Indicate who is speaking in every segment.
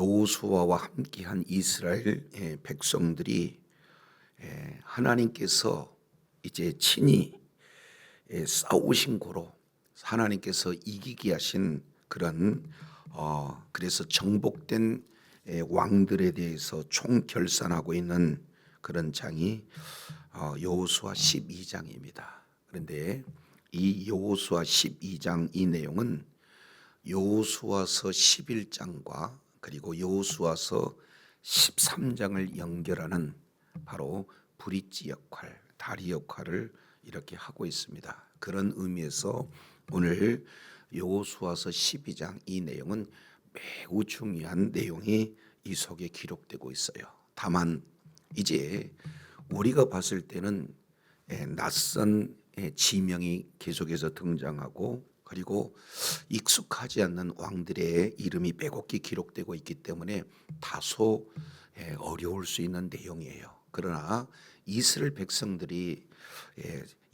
Speaker 1: 여호수아와 함께한 이스라엘 백성들이 하나님께서 이제 친히 싸우신 고로 하나님께서 이기게 하신 그런 그래서 정복된 왕들에 대해서 총결산하고 있는 그런 장이 여호수아 12장입니다. 그런데 이 여호수아 12장 이 내용은 여호수아서 11장과 그리고 여호수아서 13장을 연결하는 바로 브릿지 역할, 다리 역할을 이렇게 하고 있습니다. 그런 의미에서 오늘 여호수아서 12장 이 내용은 매우 중요한 내용이 이 속에 기록되고 있어요. 다만 이제 우리가 봤을 때는 낯선 지명이 계속해서 등장하고 그리고 익숙하지 않는 왕들의 이름이 빼곡히 기록되고 있기 때문에 다소 어려울 수 있는 내용이에요. 그러나 이스라엘 백성들이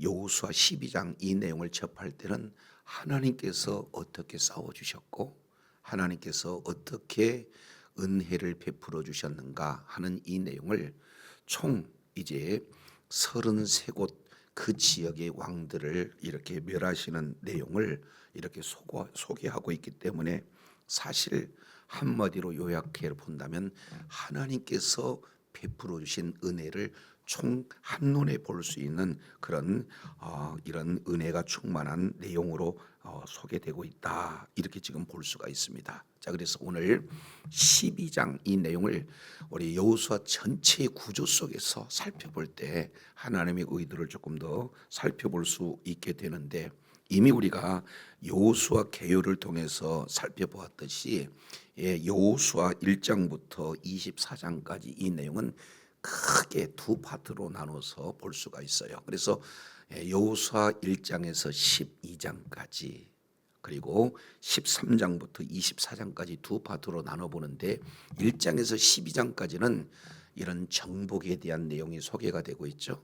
Speaker 1: 여호수아 12장 이 내용을 접할 때는 하나님께서 어떻게 싸워주셨고 하나님께서 어떻게 은혜를 베풀어 주셨는가 하는 이 내용을 총 이제 33곳 그 지역의 왕들을 이렇게 멸하시는 내용을 이렇게 소개하고 있기 때문에 사실 한마디로 요약해 본다면 하나님께서 베풀어 주신 은혜를 총 한눈에 볼 수 있는 그런 이런 은혜가 충만한 내용으로 소개되고 있다. 이렇게 지금 볼 수가 있습니다. 자, 그래서 오늘 12장 이 내용을 우리 여호수아 전체의 구조 속에서 살펴볼 때 하나님의 의도를 조금 더 살펴볼 수 있게 되는데 이미 우리가 여호수아 계율을 통해서 살펴보았듯이 여호수아 1장부터 24장까지 이 내용은 크게 두 파트로 나눠서 볼 수가 있어요. 그래서 여호수아 1장에서 12장까지 그리고 13장부터 24장까지 두 파트로 나눠보는데 1장에서 12장까지는 이런 정복에 대한 내용이 소개가 되고 있죠.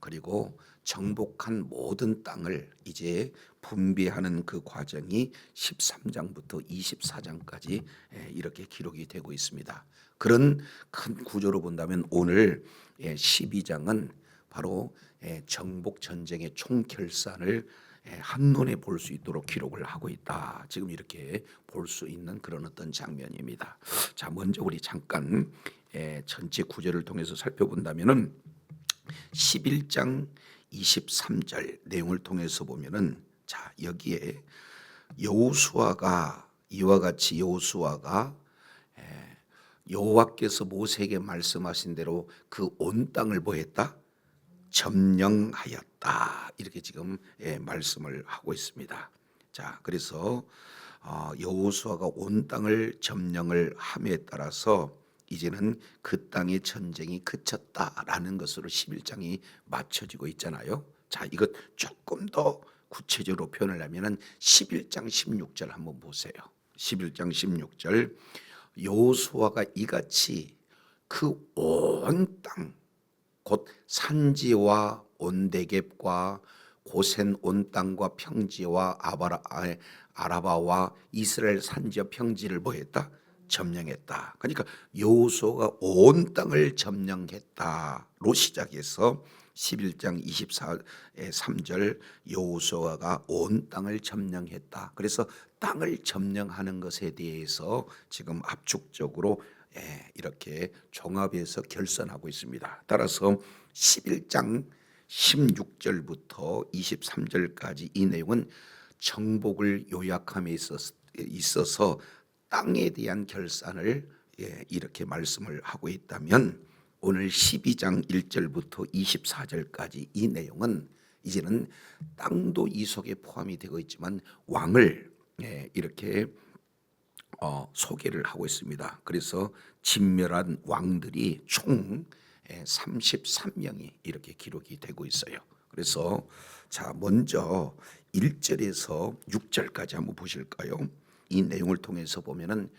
Speaker 1: 그리고 정복한 모든 땅을 이제 분배하는 그 과정이 13장부터 24장까지 이렇게 기록이 되고 있습니다. 그런 큰 구조로 본다면 오늘 12장은 바로 정복 전쟁의 총결산을 한눈에 볼 수 있도록 기록을 하고 있다. 지금 이렇게 볼 수 있는 그런 어떤 장면입니다. 자, 먼저 우리 잠깐 전체 구절을 통해서 살펴본다면은 11장 23절 내용을 통해서 보면은 자, 여기에 여호수아가 이와 같이 여호수아가 여호와께서 모세에게 말씀하신 대로 그 온 땅을 뭐했다? 점령하였다. 이렇게 지금 말씀을 하고 있습니다. 자, 그래서 여호수아가 온 땅을 점령을 함에 따라서 이제는 그 땅의 전쟁이 그쳤다라는 것으로 11장이 맞춰지고 있잖아요. 자, 이것 조금 더 구체적으로 표현을 하면은 11장 16절 한번 보세요. 11장 16절 여호수아가 이같이 그 온 땅 곧 산지와 온데겝과 고센 온 땅과 평지와 아라바와 이스라엘 산지와 평지를 뭐했다? 점령했다. 그러니까 여호수아가 온 땅을 점령했다로 시작해서 11장 3절 여호수아가 온 땅을 점령했다. 그래서 땅을 점령하는 것에 대해서 지금 압축적으로 이렇게 종합해서 결산하고 있습니다. 따라서 11장 16절부터 23절까지 이 내용은 정복을 요약함에 있어서 땅에 대한 결산을 이렇게 말씀을 하고 있다면 오늘 12장 1절부터 24절까지 이 내용은 이제는 땅도 이 속에 포함이 되고 있지만 왕을 이렇게 소개를 하고 있습니다. 그래서 진멸한 왕들이 총 33명이 이렇게 기록이 되고 있어요. 그래서 자, 먼저 1절에서 6절까지 한번 보실까요? 이 내용을 통해서 보면은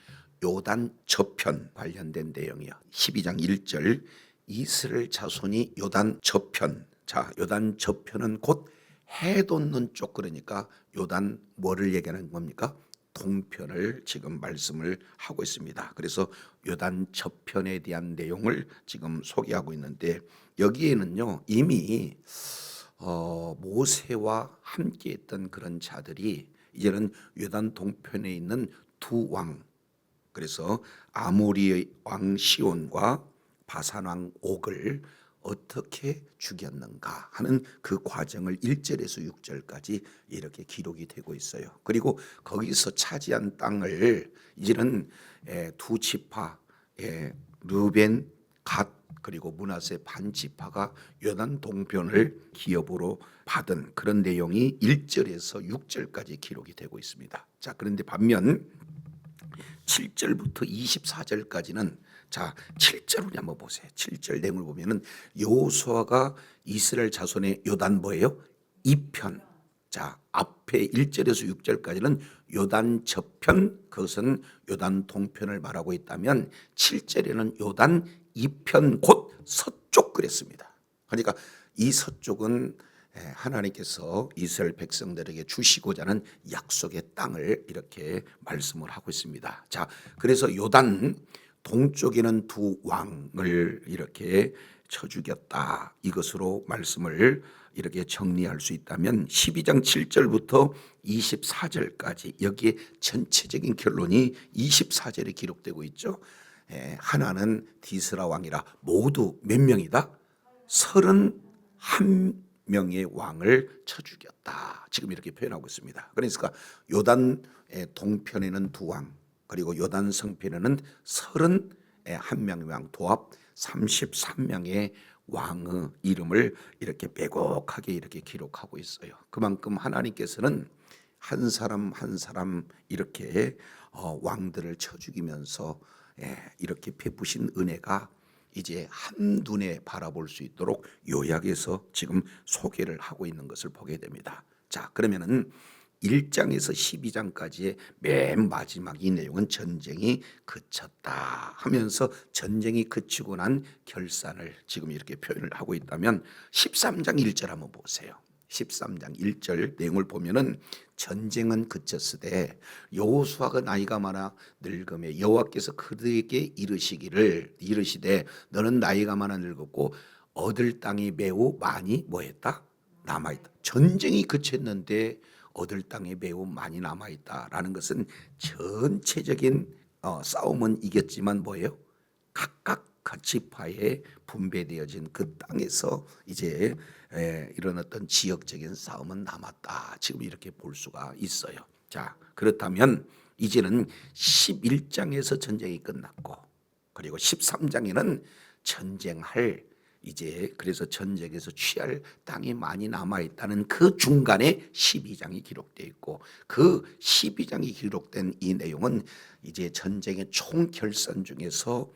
Speaker 1: 요단 저편 관련된 내용이요. 12장 1절 이스라엘 자손이 요단 저편. 자, 요단 저편은 곧 해 돋는 쪽 그러니까 요단 뭐를 얘기하는 겁니까? 동편을 지금 말씀을 하고 있습니다. 그래서 요단 저편에 대한 내용을 지금 소개하고 있는데 여기에는요 이미 모세와 함께했던 그런 자들이 이제는 요단 동편에 있는 두 왕, 그래서 아모리 왕 시온과 바산 왕 옥을 어떻게 죽였는가 하는 그 과정을 1절에서 6절까지 이렇게 기록이 되고 있어요. 그리고 거기서 차지한 땅을 이제는 두 지파, 르벤, 갓 그리고 므낫세 반 지파가 요단 동편을 기업으로 받은 그런 내용이 1절에서 6절까지 기록이 되고 있습니다. 자, 그런데 반면 7절부터 24절까지는 자 7절 우리 한번 보세요. 7절 내용을 보면은 여호수아가 이스라엘 자손의 요단 뭐예요? 이편. 자 앞에 1절에서 6절까지는 요단 저편, 그것은 요단 동편을 말하고 있다면 7절에는 요단 이편 곧 서쪽 그랬습니다. 그러니까 이 서쪽은 하나님께서 이스라엘 백성들에게 주시고자 하는 약속의 땅을 이렇게 말씀을 하고 있습니다. 자, 그래서 요단 동쪽에는 두 왕을 이렇게 쳐 죽였다. 이것으로 말씀을 이렇게 정리할 수 있다면 12장 7절부터 24절까지 여기에 전체적인 결론이 24절에 기록되고 있죠. 하나는 디스라 왕이라 모두 몇 명이다? 31명의 왕을 쳐 죽였다. 지금 이렇게 표현하고 있습니다. 그러니까 요단 동편에는 두 왕, 그리고 요단 성편에는 31명의 왕, 도합 33명의 왕의 이름을 이렇게 빼곡하게 이렇게 기록하고 있어요. 그만큼 하나님께서는 한 사람 한 사람 이렇게 왕들을 쳐 죽이면서 이렇게 베푸신 은혜가 이제 한눈에 바라볼 수 있도록 요약해서 지금 소개를 하고 있는 것을 보게 됩니다. 자, 그러면은 1장에서 12장까지의 맨 마지막 이 내용은 전쟁이 그쳤다 하면서 전쟁이 그치고 난 결산을 지금 이렇게 표현을 하고 있다면 13장 1절 한번 보세요. 13장 1절 내용을 보면은 전쟁은 그쳤으되 여호수아가 나이가 많아 늙음에 여호와께서 그들에게 이르시되 너는 나이가 많아 늙었고 얻을 땅이 매우 많이 뭐했다? 남아있다. 전쟁이 그쳤는데 얻을 땅이 매우 많이 남아있다라는 것은 전체적인 싸움은 이겼지만 뭐예요? 각각 지파에 분배되어진 그 땅에서 이제 이런 어떤 지역적인 싸움은 남았다. 지금 이렇게 볼 수가 있어요. 자, 그렇다면 이제는 11장에서 전쟁이 끝났고 그리고 13장에는 전쟁할 이제 그래서 전쟁에서 취할 땅이 많이 남아있다는 그 중간에 12장이 기록되어 있고 그 12장이 기록된 이 내용은 이제 전쟁의 총결산 중에서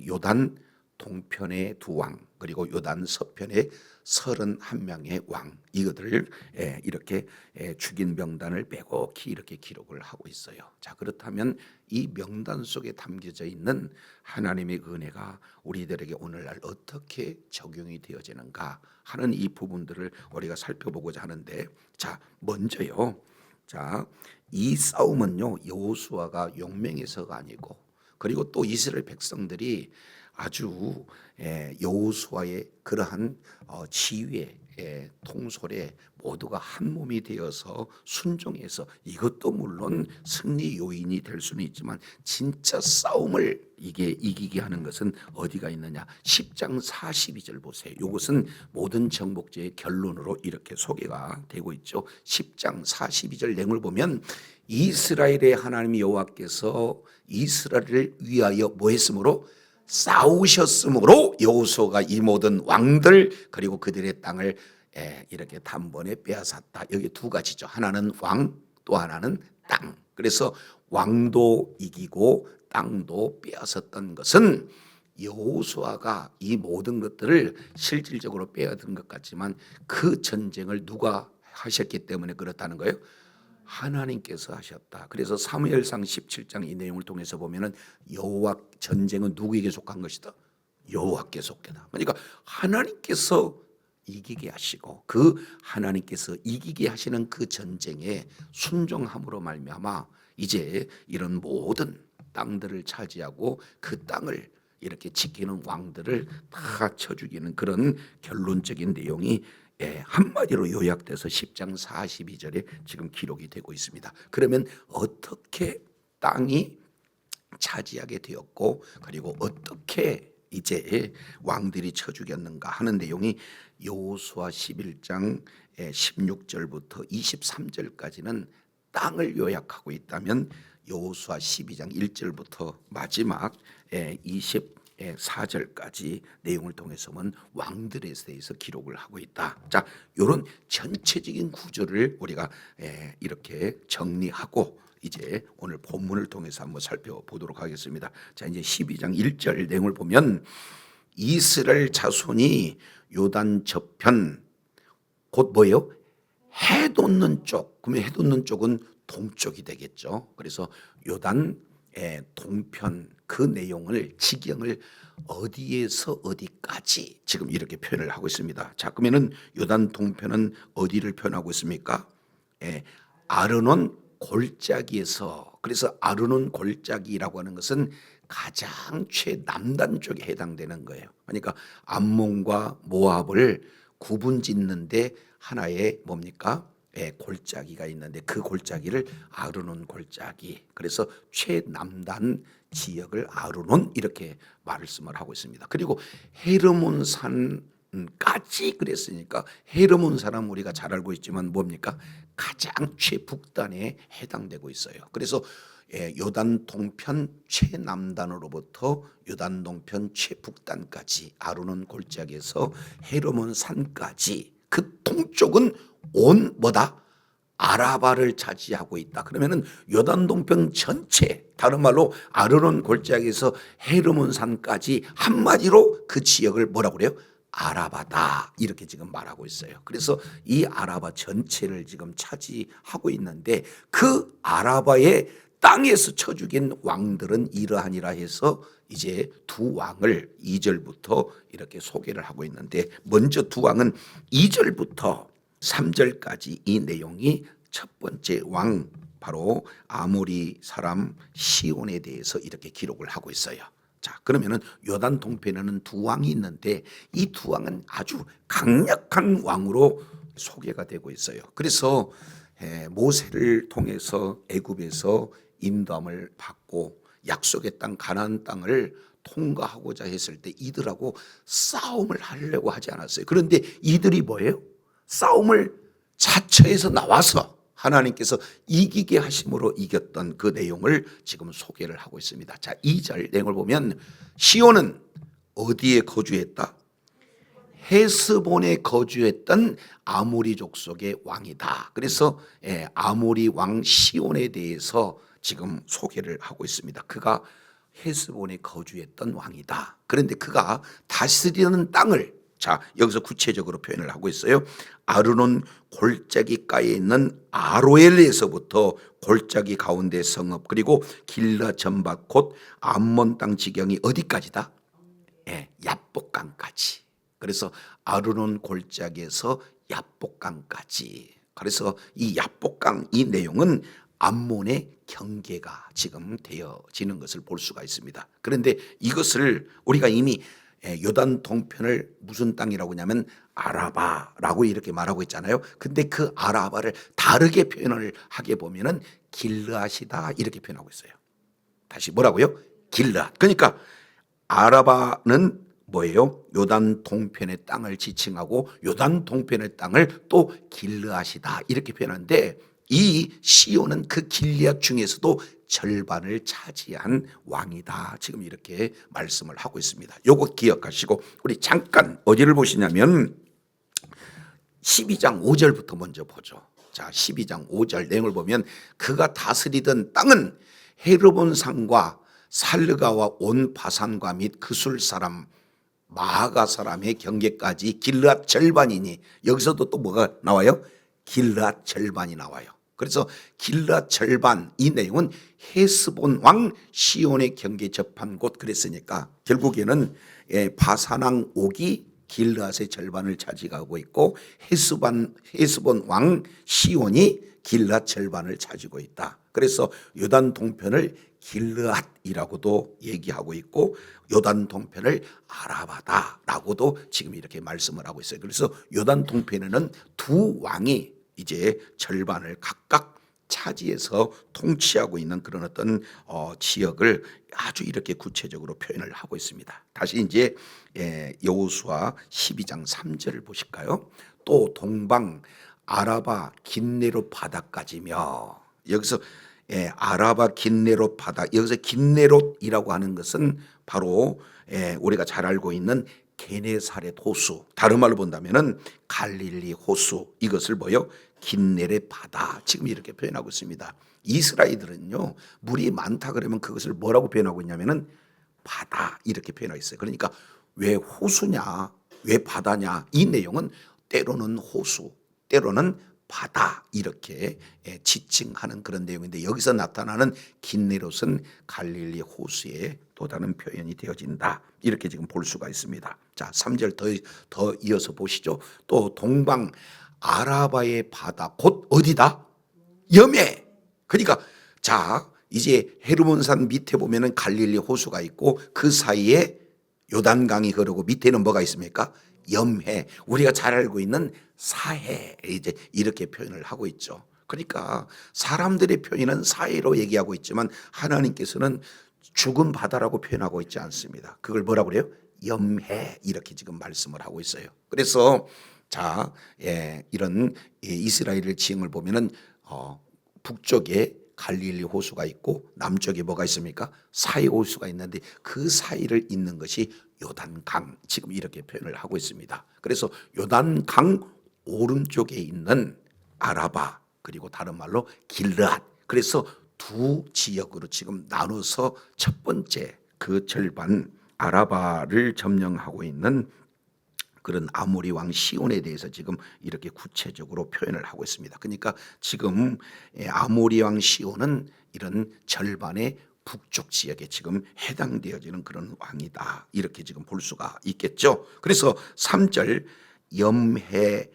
Speaker 1: 요단 동편의 두 왕 그리고 요단 서편의 31명의 왕 이것들을 이렇게 죽인 명단을 빼곡히 이렇게 기록을 하고 있어요. 자, 그렇다면 이 명단 속에 담겨져 있는 하나님의 은혜가 우리들에게 오늘날 어떻게 적용이 되어지는가 하는 이 부분들을 우리가 살펴보고자 하는데 자, 먼저요. 자, 이 싸움은요. 여호수아가 용맹해서가 아니고 그리고 또 이스라엘 백성들이 아주 여호수아의 그러한 지휘에 통솔에 모두가 한 몸이 되어서 순종해서 이것도 물론 승리 요인이 될 수는 있지만 진짜 싸움을 이게 이기게 하는 것은 어디가 있느냐? 10장 42절 보세요. 이것은 모든 정복제의 결론으로 이렇게 소개가 되고 있죠. 10장 42절 내용을 보면 이스라엘의 하나님 여호와께서 이스라엘을 위하여 뭐 했으므로 싸우셨으므로 여호수아가 이 모든 왕들 그리고 그들의 땅을 이렇게 단번에 빼앗았다. 여기 두 가지죠. 하나는 왕, 또 하나는 땅. 그래서 왕도 이기고 땅도 빼앗았던 것은 여호수아가 이 모든 것들을 실질적으로 빼앗은 것 같지만 그 전쟁을 누가 하셨기 때문에 그렇다는 거예요. 하나님께서 하셨다. 그래서 사무엘상 17장 이 내용을 통해서 보면은 여호와 전쟁은 누구에게 속한 것이다? 여호와께 속하다. 그러니까 하나님께서 이기게 하시고 그 하나님께서 이기게 하시는 그 전쟁에 순종함으로 말미암아 이제 이런 모든 땅들을 차지하고 그 땅을 이렇게 지키는 왕들을 다 쳐 죽이는 그런 결론적인 내용이 한마디로 요약돼서 10장 42절에 지금 기록이 되고 있습니다. 그러면 어떻게 땅이 차지하게 되었고 그리고 어떻게 이제 왕들이 쳐 죽였는가 하는 내용이 여호수아 11장 16절부터 23절까지는 땅을 요약하고 있다면 여호수아 12장 1절부터 마지막 24절까지 내용을 통해서 보면 왕들에 대해서 기록을 하고 있다. 자, 이런 전체적인 구조를 우리가 이렇게 정리하고 이제 오늘 본문을 통해서 한번 살펴보도록 하겠습니다. 자, 이제 12장 1절 내용을 보면 이스라엘 자손이 요단 저편 곧 뭐예요? 해 돋는 쪽. 그러면 해 돋는 쪽은 동쪽이 되겠죠. 그래서 요단 동편 그 내용을 지경을 어디에서 어디까지 지금 이렇게 표현을 하고 있습니다. 자, 그러면은 요단 동편은 어디를 표현하고 있습니까? 아르논 골짜기에서. 그래서 아르논 골짜기라고 하는 것은 가장 최남단 쪽에 해당되는 거예요. 그러니까 암몬과 모압을 구분짓는데 하나의 뭡니까? 골짜기가 있는데 그 골짜기를 아르논 골짜기. 그래서 최남단 지역을 아르논 이렇게 말씀을 하고 있습니다. 그리고 헤르몬 산까지 그랬으니까 헤르몬 산은 우리가 잘 알고 있지만 뭡니까? 가장 최북단에 해당되고 있어요. 그래서 요단 동편 최남단으로부터 요단 동편 최북단까지 아르논 골짜기에서 헤르몬 산까지 그 동쪽은 온 뭐다? 아라바를 차지하고 있다. 그러면은 요단 동편 전체, 다른 말로 아르논 골짜기에서 헤르몬 산까지 한마디로 그 지역을 뭐라고 그래요? 아라바다 이렇게 지금 말하고 있어요. 그래서 이 아라바 전체를 지금 차지하고 있는데 그 아라바의 땅에서 쳐 죽인 왕들은 이러하니라 해서 이제 두 왕을 2절부터 이렇게 소개를 하고 있는데 먼저 두 왕은 2절부터 3절까지 이 내용이 첫 번째 왕 바로 아모리 사람 시온에 대해서 이렇게 기록을 하고 있어요. 자, 그러면은 요단 동편에는 두 왕이 있는데 이 두 왕은 아주 강력한 왕으로 소개가 되고 있어요. 그래서 모세를 통해서 애굽에서 인도함을 받고 약속의 땅 가나안 땅을 통과하고자 했을 때 이들하고 싸움을 하려고 하지 않았어요. 그런데 이들이 뭐예요? 싸움을 자처해서 나와서 하나님께서 이기게 하심으로 이겼던 그 내용을 지금 소개를 하고 있습니다. 자, 2절 내용을 보면 시온은 어디에 거주했다? 헤스본에 거주했던 아모리 족속의 왕이다. 그래서 아모리 왕 시온에 대해서 지금 소개를 하고 있습니다. 그가 헤스본에 거주했던 왕이다. 그런데 그가 다스리는 땅을 자, 여기서 구체적으로 표현을 하고 있어요. 아르논 골짜기가에 있는 아로엘에서부터 골짜기 가운데 성읍 그리고 길라 전밭 곧 암몬 땅 지경이 어디까지다? 야복강까지. 그래서 아르논 골짜기에서 야복강까지. 그래서 이 야복강 이 내용은 암몬의 경계가 지금 되어지는 것을 볼 수가 있습니다. 그런데 이것을 우리가 이미 요단 동편을 무슨 땅이라고 하냐면 아라바라고 이렇게 말하고 있잖아요. 근데 그 아라바를 다르게 표현을 하게 보면은 길르앗이다 이렇게 표현하고 있어요. 다시 뭐라고요? 길르앗. 그러니까 아라바는 뭐예요? 요단 동편의 땅을 지칭하고 요단 동편의 땅을 또 길르앗이다 이렇게 표현하는데 이 시온은 그 길르앗 중에서도 절반을 차지한 왕이다. 지금 이렇게 말씀을 하고 있습니다. 요거 기억하시고 우리 잠깐 어디를 보시냐면 12장 5절부터 먼저 보죠. 자, 12장 5절 내용을 보면 그가 다스리던 땅은 헤르본 산과 살르가와 온 바산과 및 그술 사람 마하가 사람의 경계까지 길르앗 절반이니 여기서도 또 뭐가 나와요? 길르앗 절반이 나와요. 그래서 길르앗 절반 이 내용은 헤스본 왕 시온의 경계 접한 곳 그랬으니까 결국에는 바산왕 옥이 길르앗의 절반을 차지하고 있고 헤스본 왕 시온이 길르앗 절반을 차지고 있다. 그래서 요단 동편을 길르앗이라고도 얘기하고 있고 요단 동편을 아라바다라고도 지금 이렇게 말씀을 하고 있어요. 그래서 요단 동편에는 두 왕이 이제 절반을 각각 차지해서 통치하고 있는 그런 어떤 지역을 아주 이렇게 구체적으로 표현을 하고 있습니다. 다시 이제 여호수아 12장 3절을 보실까요? 또 동방 아라바 긴네롯 바다까지며, 여기서 아라바 긴네롯 바다, 여기서 긴네롯이라고 하는 것은 바로 우리가 잘 알고 있는 게네사렛 호수, 다른 말로 본다면은 갈릴리 호수, 이것을 뭐요? 긴네렛 바다, 지금 이렇게 표현하고 있습니다. 이스라엘들은요 물이 많다 그러면 그것을 뭐라고 표현하고 있냐면은 바다, 이렇게 표현하고 있어요. 그러니까 왜 호수냐, 왜 바다냐, 이 내용은 때로는 호수, 때로는 바다, 이렇게 지칭하는 그런 내용인데, 여기서 나타나는 긴네롯은 갈릴리 호수에 또 다른 표현이 되어진다, 이렇게 지금 볼 수가 있습니다. 자, 3절 더 이어서 보시죠. 또 동방 아라바의 바다, 곧 어디다? 염해. 그러니까 자, 이제 헤르몬산 밑에 보면은 갈릴리 호수가 있고 그 사이에 요단강이 흐르고 밑에는 뭐가 있습니까? 염해, 우리가 잘 알고 있는 사해, 이제 이렇게 표현을 하고 있죠. 그러니까 사람들의 표현은 사해로 얘기하고 있지만 하나님께서는 죽은 바다라고 표현하고 있지 않습니다. 그걸 뭐라고 그래요? 염해, 이렇게 지금 말씀을 하고 있어요. 그래서 자, 이런 이스라엘의 지형을 보면은 북쪽에 갈릴리 호수가 있고 남쪽에 뭐가 있습니까? 사해 호수가 있는데 그 사이를 잇는 것이 요단강, 지금 이렇게 표현을 하고 있습니다. 그래서 요단강 오른쪽에 있는 아라바, 그리고 다른 말로 길르앗, 그래서 두 지역으로 지금 나눠서 첫 번째 그 절반 아라바를 점령하고 있는 그런 아모리 왕 시온에 대해서 지금 이렇게 구체적으로 표현을 하고 있습니다. 그러니까 지금 아모리 왕 시온은 이런 절반의 북쪽 지역에 지금 해당되어지는 그런 왕이다, 이렇게 지금 볼 수가 있겠죠. 그래서 3절 염해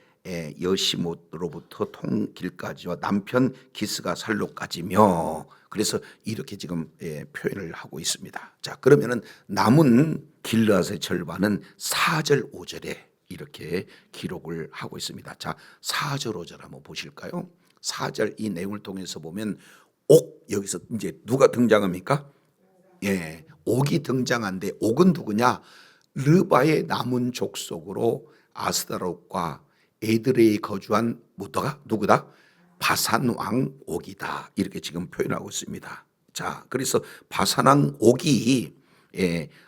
Speaker 1: 여시못으로부터 통길까지와 남편 기스가 살로까지며, 그래서 이렇게 지금 표현을 하고 있습니다. 자, 그러면은 남은 길르앗의 절반은 4절 5절에 이렇게 기록을 하고 있습니다. 자, 4절 5절 한번 보실까요? 4절 이 내용을 통해서 보면 옥, 여기서 이제 누가 등장합니까? 옥이 등장한데 옥은 누구냐? 르바의 남은 족속으로 아스다롯과 에드레이 거주한 누구다? 바산 왕 옥이다, 이렇게 지금 표현하고 있습니다. 자, 그래서 바산 왕 옥이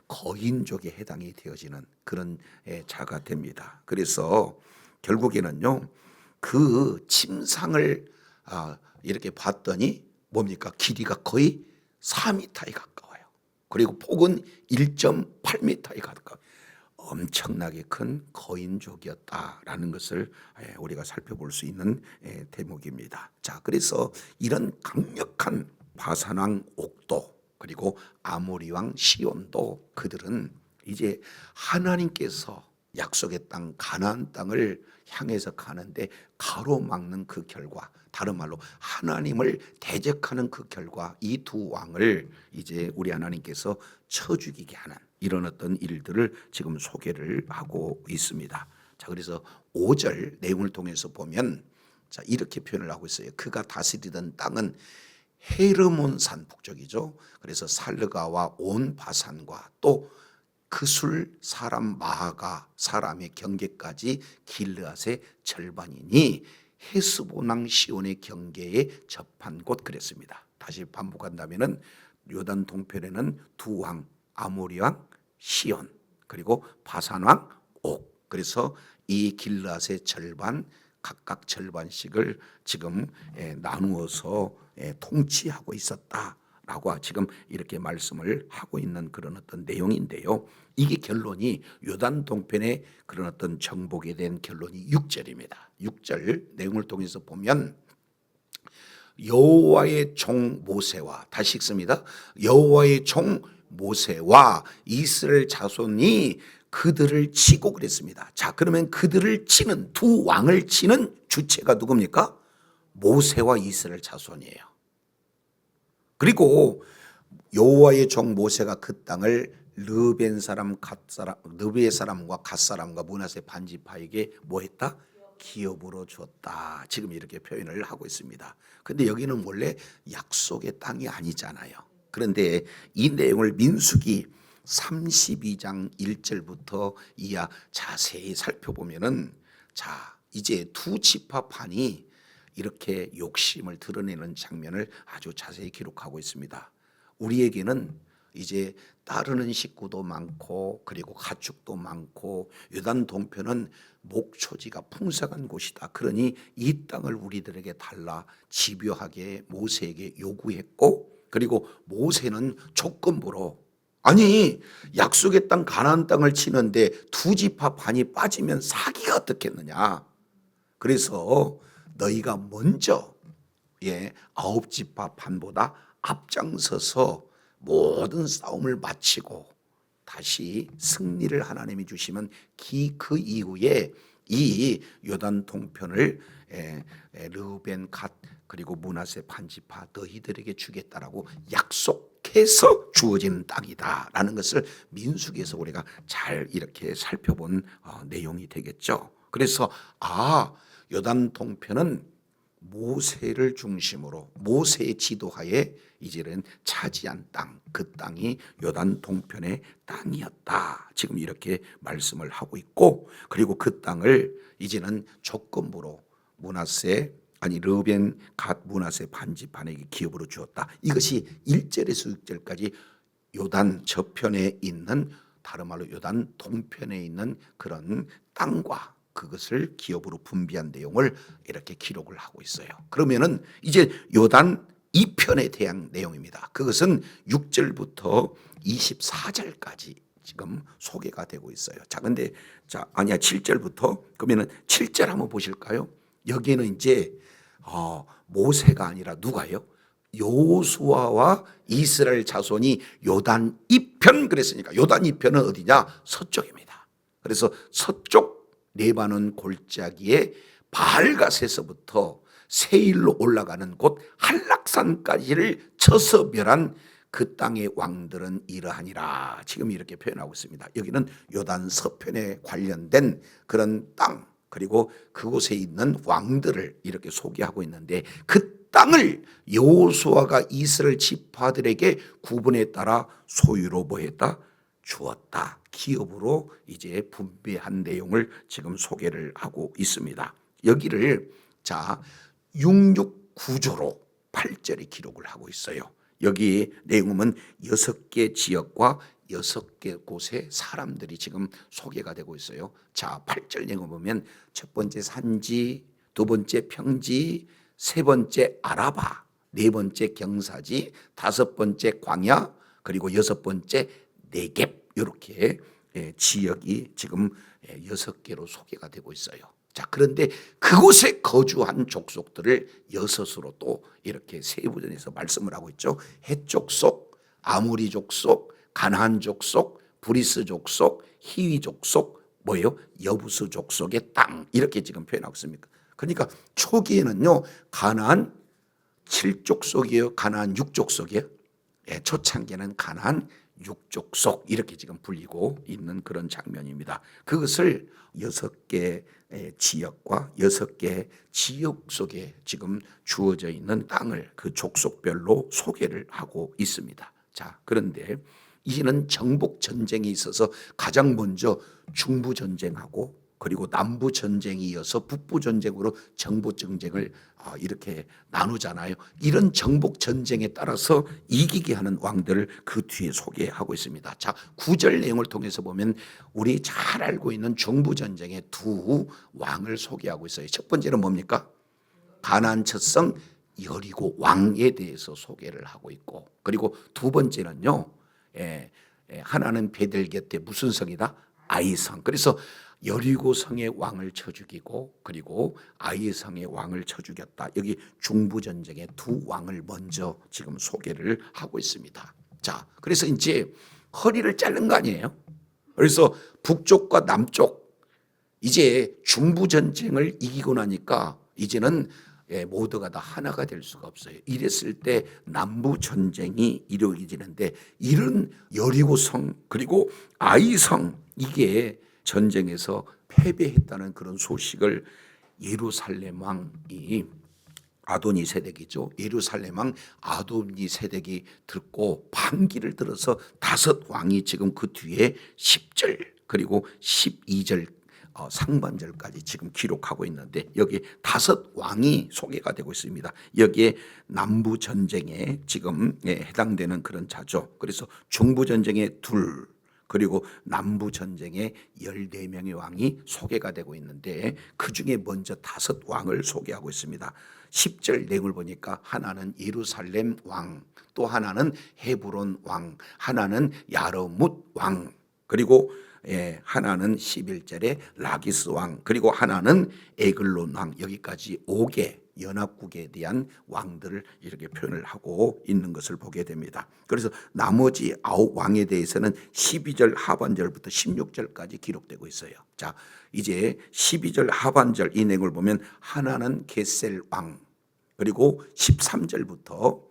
Speaker 1: 거인족에 해당이 되어지는 그런 자가 됩니다. 그래서 결국에는요 그 침상을 이렇게 봤더니 뭡니까? 길이가 거의 4m에 가까워요. 그리고 폭은 1.8m에 가까워요. 엄청나게 큰 거인족이었다라는 것을 우리가 살펴볼 수 있는 대목입니다. 자, 그래서 이런 강력한 바산왕 옥도 그리고 아모리 왕 시온도, 그들은 이제 하나님께서 약속의 땅 가나안 땅을 향해서 가는데 가로막는 그 결과, 다른 말로 하나님을 대적하는 그 결과, 이 두 왕을 이제 우리 하나님께서 쳐 죽이게 하는 이런 어떤 일들을 지금 소개를 하고 있습니다. 자, 그래서 5절 내용을 통해서 보면 자, 이렇게 표현을 하고 있어요. 그가 다스리던 땅은 헤르몬산 북쪽이죠. 그래서 살르가와 온 바산과 또 그술 사람 마하가 사람의 경계까지 길르앗의 절반이니 헤스보낭 시온의 경계에 접한 곳, 그랬습니다. 다시 반복한다면은 요단 동편에는 두 왕, 아모리 왕 시온, 그리고 바산 왕 옥, 그래서 이 길르앗의 절반, 각각 절반씩을 지금 나누어서 통치하고 있었다라고 지금 이렇게 말씀을 하고 있는 그런 어떤 내용인데요. 이게 결론이 요단 동편의 그런 어떤 정복에 대한 결론이 6절입니다. 6절 내용을 통해서 보면 여호와의 종 모세와, 다시 읽습니다. 여호와의 종 모세와 이스라엘 자손이 그들을 치고 그랬습니다. 자, 그러면 그들을 치는, 두 왕을 치는 주체가 누굽니까? 모세와 이스라엘 자손이에요. 그리고 여호와의 종 모세가 그 땅을 르벤 사람, 르베 사람과 갓 사람과 므낫세 반지파에게 뭐 했다? 기업으로 줬다. 지금 이렇게 표현을 하고 있습니다. 근데 여기는 원래 약속의 땅이 아니잖아요. 그런데 이 내용을 민수기 32장 1절부터 이하 자세히 살펴보면은, 자, 이제 두 지파판이 이렇게 욕심을 드러내는 장면을 아주 자세히 기록하고 있습니다. 우리에게는 이제 따르는 식구도 많고 그리고 가축도 많고 요단 동편은 목초지가 풍성한 곳이다. 그러니 이 땅을 우리들에게 달라 집요하게 모세에게 요구했고, 그리고 모세는 조건부로, 아니 약속의 땅 가나안 땅을 치는데 두 지파 반이 빠지면 사기가 어떻겠느냐. 그래서 너희가 먼저 아홉 지파 반보다 앞장서서 모든 싸움을 마치고 다시 승리를 하나님이 주시면 그 이후에 이 요단 동편을 르벤 갓 그리고 므낫세 반지파 너희들에게 주겠다라고 약속해서 주어지는 땅이다라는 것을 민수기에서 우리가 잘 이렇게 살펴본 내용이 되겠죠. 그래서 요단 동편은 모세를 중심으로 모세의 지도하에 이제는 차지한 땅, 그 땅이 요단 동편의 땅이었다. 지금 이렇게 말씀을 하고 있고, 그리고 그 땅을 이제는 조건부로 르벤 갓 므낫세 반지파에게 기업으로 주었다. 이것이 1절에서 6절까지 요단 저편에 있는, 다른 말로 요단 동편에 있는 그런 땅과 그것을 기업으로 분비한 내용을 이렇게 기록을 하고 있어요. 그러면은 이제 요단 2편에 대한 내용입니다. 그것은 6절부터 24절까지 지금 소개가 되고 있어요. 자, 근데 7절부터, 그러면은 7절 한번 보실까요? 여기에는 이제 모세가 아니라 누가요? 여호수아와 이스라엘 자손이 요단 2편 그랬으니까 요단 2편은 어디냐? 서쪽입니다. 그래서 서쪽 레바논 골짜기에 바알갓에서부터 세일로 올라가는 곳 한락산까지를 쳐서 멸한 그 땅의 왕들은 이러하니라. 지금 이렇게 표현하고 있습니다. 여기는 요단 서편에 관련된 그런 땅, 그리고 그곳에 있는 왕들을 이렇게 소개하고 있는데, 그 땅을 여호수아가 이스라엘 지파들에게 구분에 따라 소유로 뭐했다? 주었다. 기업으로 이제 분배한 내용을 지금 소개를 하고 있습니다. 여기를 669조로 8절에 기록을 하고 있어요. 여기 내용은 6개 지역과 6개 곳의 사람들이 지금 소개가 되고 있어요. 8절 내용을 보면 첫 번째 산지, 두 번째 평지, 세 번째 아라바, 네 번째 경사지, 다섯 번째 광야, 그리고 여섯 번째 네겝, 이렇게 지역이 지금 6개로 소개가 되고 있어요. 자, 그런데 그곳에 거주한 족속들을 6으로 또 이렇게 세부전에서 말씀을 하고 있죠. 헷 족속, 아모리 족속, 가나안 족속, 브리스 족속, 히위 족속, 뭐예요? 여부스 족속의 땅, 이렇게 지금 표현하고 있습니다. 그러니까 초기에는요, 가나안 7족속이에요, 가나안 6족속이에요. 초창기에는 가나안 6족속 이렇게 지금 불리고 있는 그런 장면입니다. 그것을 6개 지역과 6개 지역 속에 지금 주어져 있는 땅을 그 족속별로 소개를 하고 있습니다. 자, 그런데 이는 정복 전쟁이 있어서 가장 먼저 중부 전쟁하고 그리고 남부 전쟁이 이어서 북부 전쟁으로 정복 전쟁을 이렇게 나누잖아요. 이런 정복 전쟁에 따라서 이기게 하는 왕들을 그 뒤에 소개하고 있습니다. 자, 9절 내용을 통해서 보면 우리 잘 알고 있는 정부 전쟁의 두 왕을 소개하고 있어요. 첫 번째는 뭡니까? 가나안 첫 성 여리고 왕에 대해서 소개를 하고 있고, 그리고 두 번째는요, 하나는 베델 곁에 무슨 성이다? 아이성. 그래서 여리고 성의 왕을 쳐 죽이고 그리고 아이 성의 왕을 쳐 죽였다. 여기 중부 전쟁의 두 왕을 먼저 지금 소개를 하고 있습니다. 자, 그래서 이제 허리를 자른 거 아니에요? 그래서 북쪽과 남쪽, 이제 중부 전쟁을 이기고 나니까 이제는 모두가 다 하나가 될 수가 없어요. 이랬을 때 남부 전쟁이 이루어지는데 이런 여리고성 그리고 아이성 이게 전쟁에서 패배했다는 그런 소식을 예루살렘 왕이 아도니세덱이죠. 예루살렘 왕 아도니세덱이 듣고 반기를 들어서 5왕이 지금 그 뒤에 10절 그리고 12절 상반절까지 지금 기록하고 있는데 여기 5왕이 소개가 되고 있습니다. 여기에 남부 전쟁에 지금 해당되는 그런 자죠. 그래서 중부 전쟁에 2 그리고 남부 전쟁에 14명의 왕이 소개가 되고 있는데 그중에 먼저 5왕을 소개하고 있습니다. 10절 내용을 보니까 하나는 예루살렘 왕, 또 하나는 헤브론 왕, 하나는 야르뭇 왕, 그리고 하나는 11절에 라기스 왕, 그리고 하나는 에글론 왕. 여기까지 5개 연합국에 대한 왕들을 이렇게 표현을 하고 있는 것을 보게 됩니다. 그래서 나머지 9왕에 대해서는 12절 하반절부터 16절까지 기록되고 있어요. 자, 이제 12절 하반절 이 내용을 보면 하나는 게셀 왕, 그리고 13절부터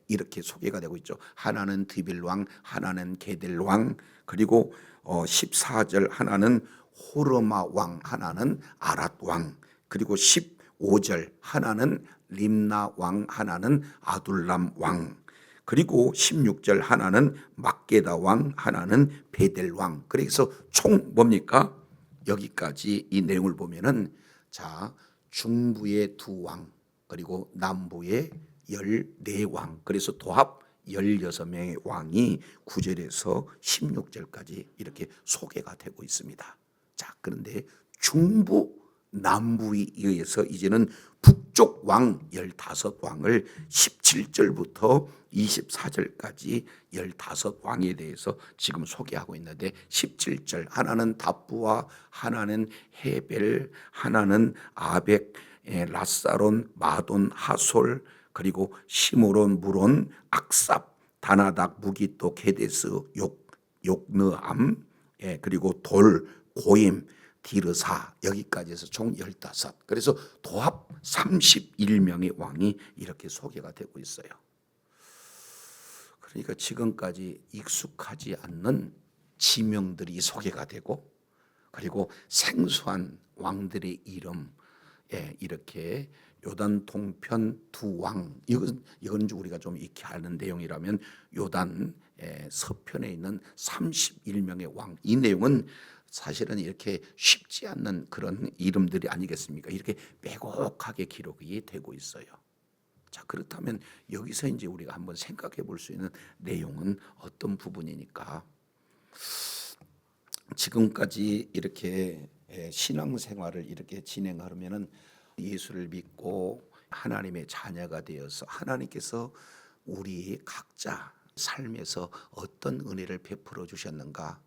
Speaker 1: 이렇게 소개가 되고 있죠. 하나는 드빌 왕, 하나는 게델 왕, 그리고 14절 하나는 호르마 왕, 하나는 아랏 왕, 그리고 15절 하나는 림나 왕, 하나는 아둘람 왕, 그리고 16절 하나는 막게다 왕, 하나는 베델 왕. 그래서 총 뭡니까? 여기까지 이 내용을 보면은 자, 중부의 2왕, 그리고 남부의 14왕, 그래서 도합 16명의 왕이 9절에서 16절까지 이렇게 소개가 되고 있습니다. 자, 그런데 중부 남부에 의해서 이제는 북쪽 왕 15왕을 17절부터 24절까지 15왕에 대해서 지금 소개하고 있는데 17절 하나는 답부와 하나는 헤벨, 하나는 아벡, 라사론, 마돈, 하솔, 그리고 시므론, 무론, 악삽, 다나닥, 무기또, 게데스, 욕느암, 그리고 돌, 고임, 디르사, 여기까지 해서 총 15. 그래서 도합 31명의 왕이 이렇게 소개가 되고 있어요. 그러니까 지금까지 익숙하지 않는 지명들이 소개가 되고, 그리고 생소한 왕들의 이름, 이렇게 요단 동편 2왕, 이건 우리가 좀 익히 아는 내용이라면 요단 서편에 있는 31명의 왕, 이 내용은 사실은 이렇게 쉽지 않는 그런 이름들이 아니겠습니까? 이렇게 빼곡하게 기록이 되고 있어요. 자, 그렇다면 여기서 이제 우리가 한번 생각해 볼 수 있는 내용은 어떤 부분이니까, 지금까지 이렇게 신앙생활을 이렇게 진행하면은 예수를 믿고 하나님의 자녀가 되어서 하나님께서 우리 각자 삶에서 어떤 은혜를 베풀어 주셨는가,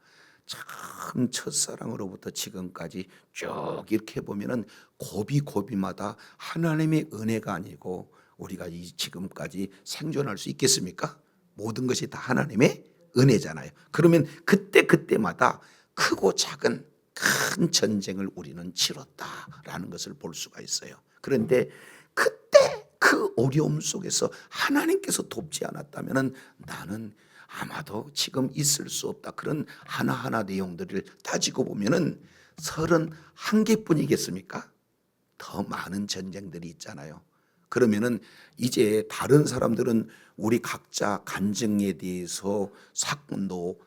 Speaker 1: 참 첫사랑으로부터 지금까지 쭉 이렇게 보면은 고비고비마다 하나님의 은혜가 아니고 우리가 지금까지 생존할 수 있겠습니까? 모든 것이 다 하나님의 은혜잖아요. 그러면 그때마다 크고 작은 큰 전쟁을 우리는 치렀다라는 것을 볼 수가 있어요. 그런데 그때 그 어려움 속에서 하나님께서 돕지 않았다면 나는 아마도 지금 있을 수 없다. 그런 하나하나 내용들을 따지고 보면은 31개뿐이겠습니까? 더 많은 전쟁들이 있잖아요. 그러면은 이제 다른 사람들은 우리 각자 간증에 대해서 사건도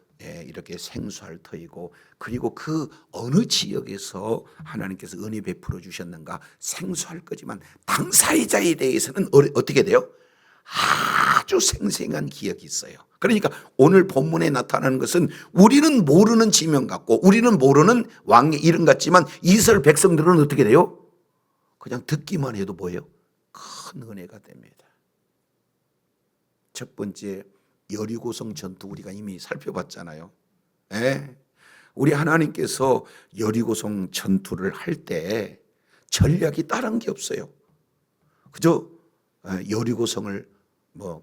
Speaker 1: 이렇게 생소할 터이고, 그리고 그 어느 지역에서 하나님께서 은혜 베풀어 주셨는가 생소할 거지만 당사자에 대해서는 어떻게 돼요? 아주 생생한 기억이 있어요. 그러니까 오늘 본문에 나타나는 것은 우리는 모르는 지명 같고 우리는 모르는 왕의 이름 같지만 이스라엘 백성들은 어떻게 돼요? 그냥 듣기만 해도 뭐예요? 큰 은혜가 됩니다. 첫 번째, 여리고성 전투 우리가 이미 살펴봤잖아요. 우리 하나님께서 여리고성 전투를 할 때 전략이 다른 게 없어요. 그저 여리고성을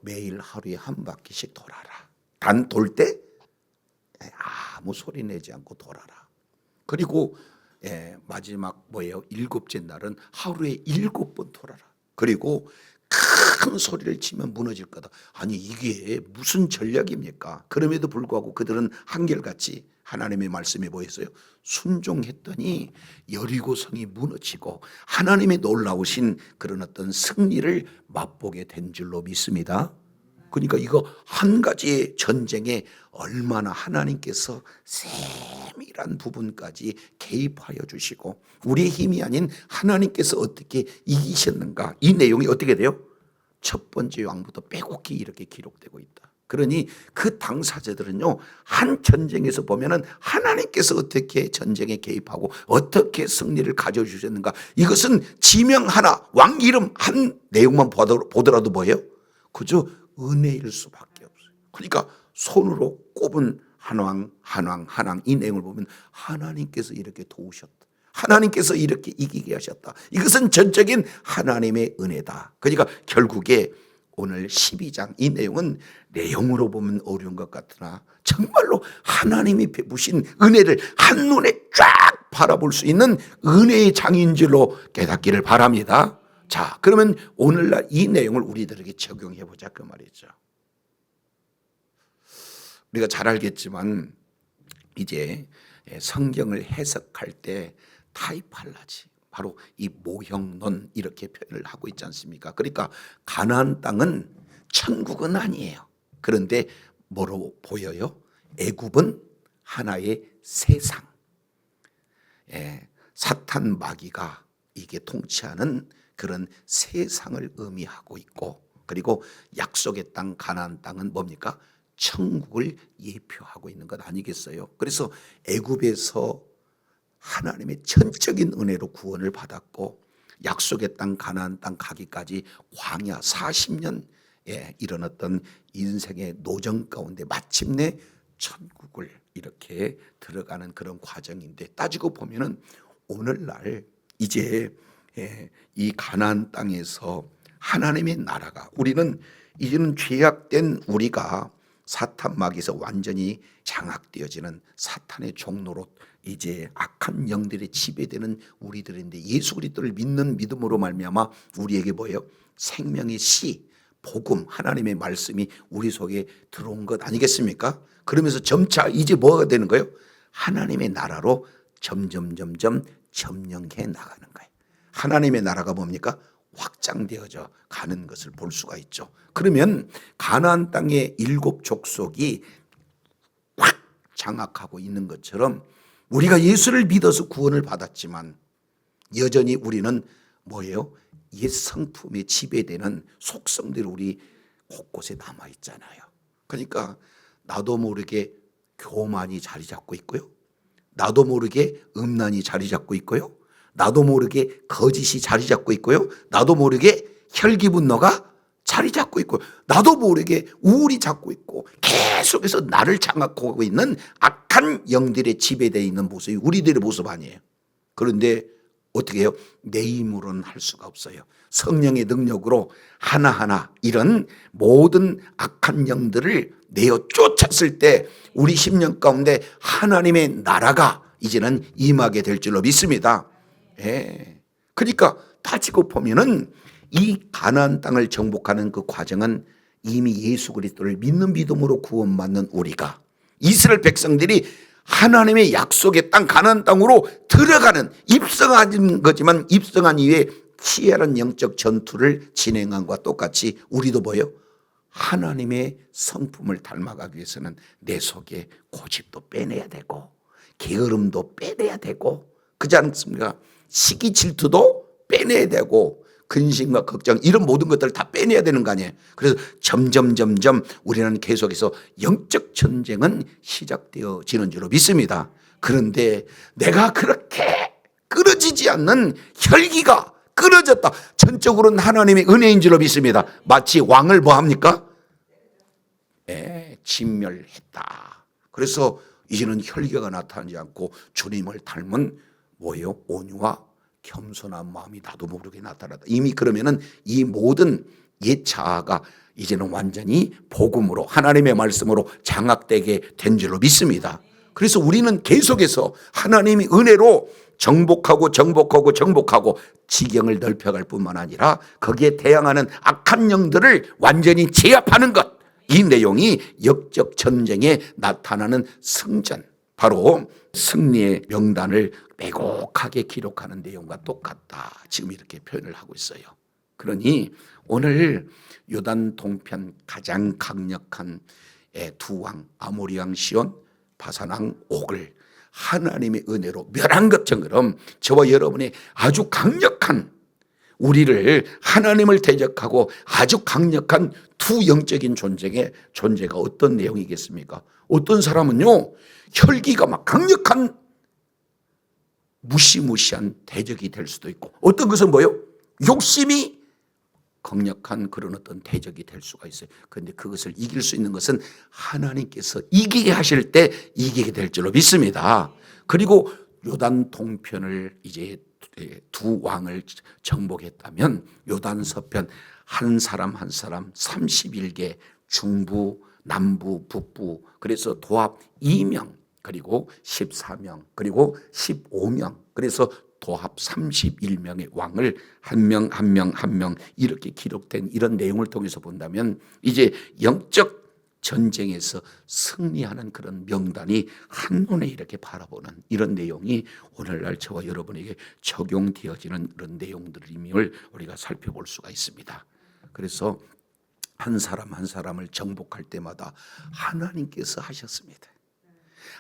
Speaker 1: 매일 하루에 한 바퀴씩 돌아라. 단 돌 때 아무 소리 내지 않고 돌아라. 그리고 마지막 뭐예요? 7째 날은 하루에 7번 돌아라. 그리고 큰 소리를 치면 무너질 거다. 아니 이게 무슨 전략입니까? 그럼에도 불구하고 그들은 한결같이 하나님의 말씀에 보였어요. 순종했더니 여리고성이 무너지고 하나님의 놀라우신 그런 어떤 승리를 맛보게 된 줄로 믿습니다. 그러니까 이거 한 가지의 전쟁에 얼마나 하나님께서 세밀한 부분까지 개입하여 주시고 우리의 힘이 아닌 하나님께서 어떻게 이기셨는가, 이 내용이 어떻게 돼요? 첫 번째 왕부터 빼곡히 이렇게 기록되고 있다. 그러니 그 당사자들은요, 한 전쟁에서 보면은 하나님께서 어떻게 전쟁에 개입하고 어떻게 승리를 가져주셨는가, 이것은 지명 하나, 왕 이름 한 내용만 보더라도 뭐예요? 그저 은혜일 수밖에 없어요. 그러니까 손으로 꼽은 한왕 이 내용을 보면 하나님께서 이렇게 도우셨다, 하나님께서 이렇게 이기게 하셨다, 이것은 전적인 하나님의 은혜다. 그러니까 결국에 오늘 12장 이 내용은 내용으로 보면 어려운 것 같으나 정말로 하나님이 베푸신 은혜를 한눈에 쫙 바라볼 수 있는 은혜의 장인 줄로 깨닫기를 바랍니다. 자, 그러면 오늘날 이 내용을 우리들에게 적용해 보자 그 말이죠. 우리가 잘 알겠지만 이제 성경을 해석할 때 타이팔라지, 바로 이 모형론 이렇게 표현을 하고 있지 않습니까? 그러니까 가나안 땅은 천국은 아니에요. 그런데 뭐로 보여요? 애굽은 하나의 세상, 사탄 마귀가 이게 통치하는 그런 세상을 의미하고 있고, 그리고 약속의 땅 가나안 땅은 뭡니까? 천국을 예표하고 있는 것 아니겠어요? 그래서 애굽에서 하나님의 전적인 은혜로 구원을 받았고 약속의 땅 가나안 땅 가기까지 광야 40년 이런 어떤 인생의 노정 가운데 마침내 천국을 이렇게 들어가는 그런 과정인데, 따지고 보면은 오늘날 이제 이 가나안 땅에서 하나님의 나라가, 우리는 이제는 죄악된 우리가 사탄 마귀에서 완전히 장악되어지는 사탄의 종로로 이제 악한 영들의 지배되는 우리들인데, 예수 그리스도를 믿는 믿음으로 말미암아 우리에게 뭐예요? 생명의 씨, 복음, 하나님의 말씀이 우리 속에 들어온 것 아니겠습니까? 그러면서 점차 이제 뭐가 되는 거예요? 하나님의 나라로 점점 점령해 나가는 거예요. 하나님의 나라가 뭡니까? 확장되어져 가는 것을 볼 수가 있죠. 그러면 가나안 땅의 7 족속이 확 장악하고 있는 것처럼 우리가 예수를 믿어서 구원을 받았지만 여전히 우리는 뭐예요? 옛 성품에 지배되는 속성들이 우리 곳곳에 남아 있잖아요. 그러니까 나도 모르게 교만이 자리 잡고 있고요, 나도 모르게 음란이 자리 잡고 있고요, 나도 모르게 거짓이 자리 잡고 있고요, 나도 모르게 혈기분노가 자리 잡고 있고, 나도 모르게 우울이 잡고 있고, 계속해서 나를 장악하고 있는 악한 영들의 지배되어 있는 모습이 우리들의 모습 아니에요. 그런데 어떻게 해요? 내 힘으로는 할 수가 없어요. 성령의 능력으로 하나하나 이런 모든 악한 영들을 내어 쫓았을 때 우리 심령 가운데 하나님의 나라가 이제는 임하게 될 줄로 믿습니다. 그러니까 따지고 보면은 이 가나안 땅을 정복하는 그 과정은 이미 예수 그리스도를 믿는 믿음으로 구원받는 우리가, 이스라엘 백성들이 하나님의 약속의 땅 가나안 땅으로 들어가는, 입성한 거지만 입성한 이후에 치열한 영적 전투를 진행한 것과 똑같이 우리도 뭐예요? 하나님의 성품을 닮아가기 위해서는 내 속에 고집도 빼내야 되고 게으름도 빼내야 되고, 그렇지 않습니까? 시기 질투도 빼내야 되고 근심과 걱정, 이런 모든 것들을 다 빼내야 되는 거 아니에요. 그래서 점점 우리는 계속해서 영적 전쟁은 시작되어지는 줄로 믿습니다. 그런데 내가 그렇게 끊어지지 않는 혈기가 끊어졌다, 전적으로는 하나님의 은혜인 줄로 믿습니다. 마치 왕을 뭐합니까? 진멸했다. 그래서 이제는 혈기가 나타나지 않고 주님을 닮은 뭐예요? 온유와 겸손한 마음이 나도 모르게 나타났다. 이미 그러면은 이 모든 옛 자아가 이제는 완전히 복음으로, 하나님의 말씀으로 장악되게 된 줄로 믿습니다. 그래서 우리는 계속해서 하나님의 은혜로 정복하고 지경을 넓혀갈 뿐만 아니라 거기에 대항하는 악한 영들을 완전히 제압하는 것. 이 내용이 역적 전쟁에 나타나는 승전, 바로 승리의 명단을 빼곡하게 기록하는 내용과 똑같다. 지금 이렇게 표현을 하고 있어요. 그러니 오늘 요단 동편 가장 강력한 두 왕, 아모리 왕 시온, 바산 왕 옥을 하나님의 은혜로 멸한 것처럼 저와 여러분의 아주 강력한, 우리를 하나님을 대적하고 아주 강력한 두 영적인 존재가 어떤 내용이겠습니까? 어떤 사람은요, 혈기가 막 강력한 무시무시한 대적이 될 수도 있고, 어떤 것은 뭐예요? 욕심이 강력한 그런 어떤 대적이 될 수가 있어요. 그런데 그것을 이길 수 있는 것은 하나님께서 이기게 하실 때 이기게 될 줄로 믿습니다. 그리고 요단 동편을 이제 두 왕을 정복했다면 요단 서편 한 사람 한 사람 31개, 중부, 남부, 북부, 그래서 도합 2명, 그리고 14명, 그리고 15명, 그래서 도합 31명의 왕을 한 명 이렇게 기록된 이런 내용을 통해서 본다면 이제 영적 전쟁에서 승리하는 그런 명단이 한눈에 이렇게 바라보는 이런 내용이 오늘날 저와 여러분에게 적용되어지는 그런 내용들임을 우리가 살펴볼 수가 있습니다. 그래서 한 사람 한 사람을 정복할 때마다 하나님께서 하셨습니다.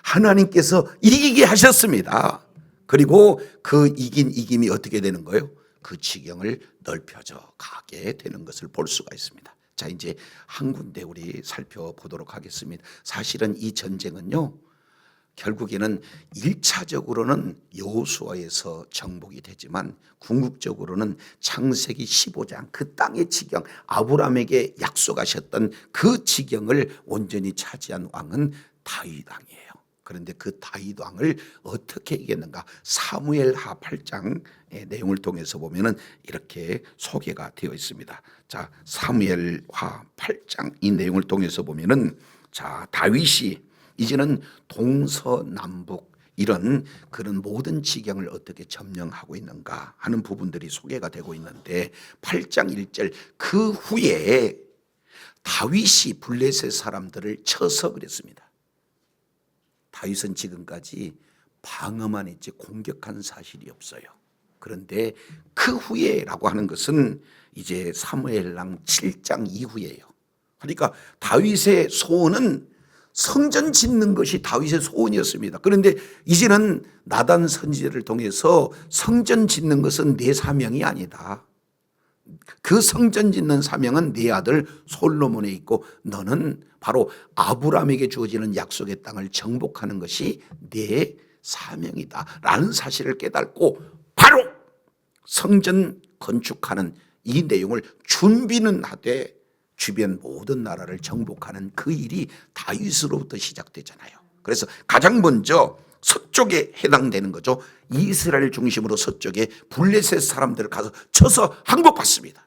Speaker 1: 하나님께서 이기게 하셨습니다. 그리고 그 이김이 어떻게 되는 거예요? 그 지경을 넓혀져 가게 되는 것을 볼 수가 있습니다. 자, 이제 한 군데 우리 살펴보도록 하겠습니다. 사실은 이 전쟁은요, 결국에는 1차적으로는 여호수아에서 정복이 되지만 궁극적으로는 창세기 15장 그 땅의 지경, 아브라함에게 약속하셨던 그 지경을 온전히 차지한 왕은 다윗 왕이에요. 그런데 그 다윗 왕을 어떻게 이겼는가? 사무엘하 8장의 내용을 통해서 보면은 이렇게 소개가 되어 있습니다. 자, 사무엘하 8장 이 내용을 통해서 보면은, 자, 다윗이 이제는 동서남북 이런 그런 모든 지경을 어떻게 점령하고 있는가 하는 부분들이 소개가 되고 있는데, 8장 1절 그 후에 다윗이 블레셋 사람들을 쳐서 그랬습니다. 다윗은 지금까지 방어만 했지 공격한 사실이 없어요. 그런데 그 후에라고 하는 것은 이제 사무엘상 7장 이후예요. 그러니까 다윗의 소원은 성전 짓는 것이 다윗의 소원이었습니다. 그런데 이제는 나단 선지자를 통해서 성전 짓는 것은 내 사명이 아니다. 그 성전 짓는 사명은 네 아들 솔로몬에 있고 너는 바로 아브라함에게 주어지는 약속의 땅을 정복하는 것이 네 사명이다 라는 사실을 깨닫고 바로 성전 건축하는 이 내용을 준비는 하되 주변 모든 나라를 정복하는 그 일이 다윗으로부터 시작되잖아요. 그래서 가장 먼저 서쪽에 해당되는 거죠. 이스라엘 중심으로 서쪽에 블레셋 사람들을 가서 쳐서 항복받습니다.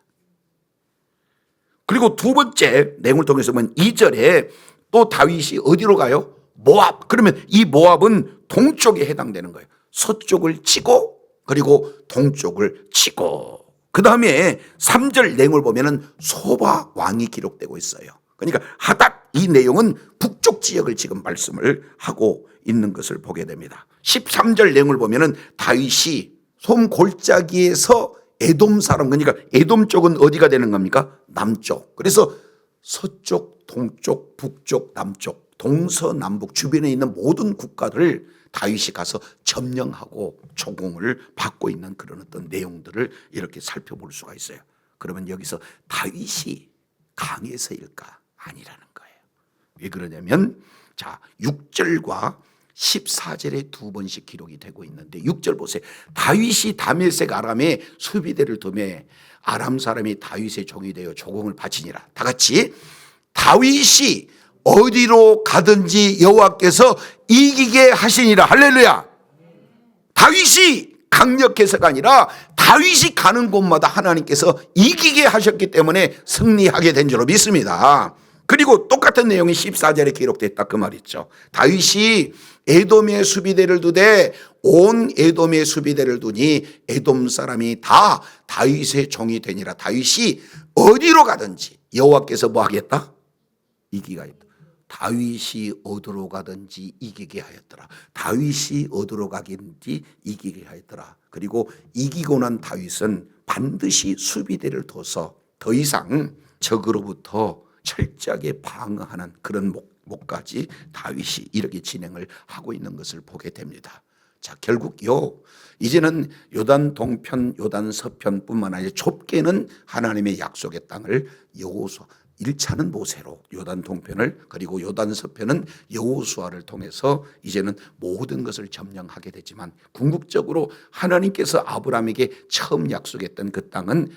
Speaker 1: 그리고 두 번째 내용을 통해서 보면 2절에 또 다윗이 어디로 가요? 모압. 그러면 이 모압은 동쪽에 해당되는 거예요. 서쪽을 치고 그리고 동쪽을 치고, 그 다음에 3절 내용을 보면은 소바 왕이 기록되고 있어요. 그러니까 하닷, 이 내용은 북쪽 지역을 지금 말씀을 하고 있는 것을 보게 됩니다. 13절 내용을 보면은 다윗이 솜 골짜기에서 에돔 사람, 그러니까 에돔 쪽은 어디가 되는 겁니까? 남쪽. 그래서 서쪽, 동쪽, 북쪽, 남쪽, 동서남북 주변에 있는 모든 국가들을 다윗이 가서 점령하고 조공을 받고 있는 그런 어떤 내용들을 이렇게 살펴볼 수가 있어요. 그러면 여기서 다윗이 강해서일까? 아니라는 거예요. 왜 그러냐면, 자, 6절과 14절에 두 번씩 기록이 되고 있는데 6절 보세요. 다윗이 다메섹 아람에 수비대를 두매 아람 사람이 다윗의 종이 되어 조공을 바치니라. 다 같이 다윗이 어디로 가든지 여호와께서 이기게 하시니라. 할렐루야. 다윗이 강력해서가 아니라 다윗이 가는 곳마다 하나님께서 이기게 하셨기 때문에 승리하게 된 줄로 믿습니다. 그리고 똑같은 내용이 14절에 기록됐다 그 말이죠. 다윗이 에돔의 수비대를 두되 온 에돔의 수비대를 두니 에돔 사람이 다 다윗의 종이 되니라. 다윗이 어디로 가든지 여호와께서 뭐 하겠다? 이기게 하였다. 다윗이 어디로 가든지 이기게 하였더라. 다윗이 어디로 가든지 이기게 하였더라. 그리고 이기고 난 다윗은 반드시 수비대를 둬서 더 이상 적으로부터 철저하게 방어하는 그런 목까지 다윗이 이렇게 진행을 하고 있는 것을 보게 됩니다. 자, 결국요, 이제는 요단 동편, 요단 서편뿐만 아니라 좁게는 하나님의 약속의 땅을 여호수아 1차는 모세로 요단 동편을, 그리고 요단 서편은 여호수아를 통해서 이제는 모든 것을 점령하게 되지만, 궁극적으로 하나님께서 아브라함에게 처음 약속했던 그 땅은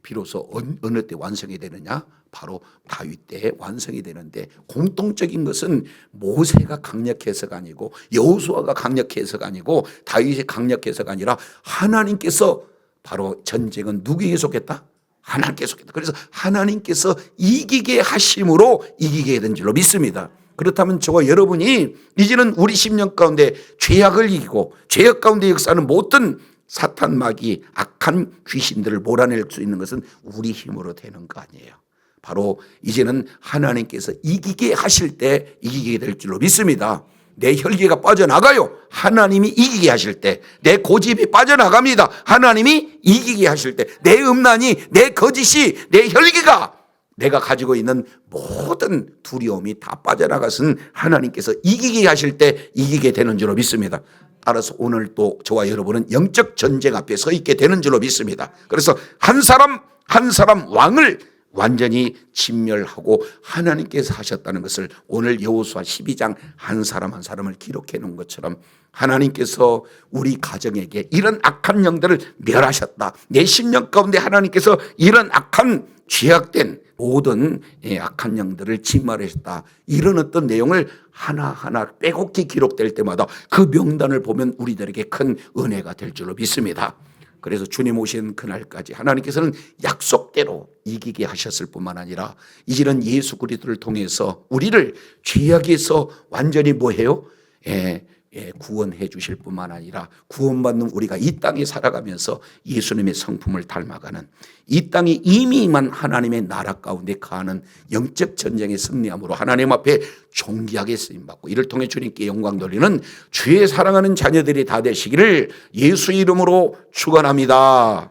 Speaker 1: 비로소 어느 때 완성이 되느냐? 바로 다윗 때에 완성이 되는데, 공통적인 것은 모세가 강력해서가 아니고 여호수아가 강력해서가 아니고 다윗이 강력해서가 아니라 하나님께서, 바로 전쟁은 누구에게 속했다? 하나님께 속했다. 그래서 하나님께서 이기게 하심으로 이기게 된 줄로 믿습니다. 그렇다면 저와 여러분이 이제는 우리 심령 가운데 죄악을 이기고 죄악 가운데 역사하는 모든 사탄 마귀 악한 귀신들을 몰아낼 수 있는 것은 우리 힘으로 되는 거 아니에요. 바로 이제는 하나님께서 이기게 하실 때 이기게 될 줄로 믿습니다. 내 혈기가 빠져나가요. 하나님이 이기게 하실 때. 내 고집이 빠져나갑니다. 하나님이 이기게 하실 때. 내 음란이, 내 거짓이, 내 혈기가, 내가 가지고 있는 모든 두려움이 다 빠져나가서는 하나님께서 이기게 하실 때 이기게 되는 줄로 믿습니다. 따라서 오늘 또 저와 여러분은 영적 전쟁 앞에 서 있게 되는 줄로 믿습니다. 그래서 한 사람 한 사람 왕을 완전히 진멸하고 하나님께서 하셨다는 것을 오늘 여호수아 12장 한 사람 한 사람을 기록해 놓은 것처럼, 하나님께서 우리 가정에게 이런 악한 영들을 멸하셨다. 내 심령 가운데 하나님께서 이런 악한 죄악된 모든 악한 영들을 진멸하셨다. 이런 어떤 내용을 하나하나 빼곡히 기록될 때마다 그 명단을 보면 우리들에게 큰 은혜가 될 줄로 믿습니다. 그래서 주님 오신 그날까지 하나님께서는 약속대로 이기게 하셨을 뿐만 아니라 이제는 예수 그리스도를 통해서 우리를 죄악에서 완전히 뭐해요? 구원해 주실 뿐만 아니라 구원받는 우리가 이 땅에 살아가면서 예수님의 성품을 닮아가는, 이 땅에 이미 임한 하나님의 나라 가운데 가는 영적 전쟁의 승리함으로 하나님 앞에 존귀하게 쓰임받고, 이를 통해 주님께 영광 돌리는 주의 사랑하는 자녀들이 다 되시기를 예수 이름으로 축원합니다.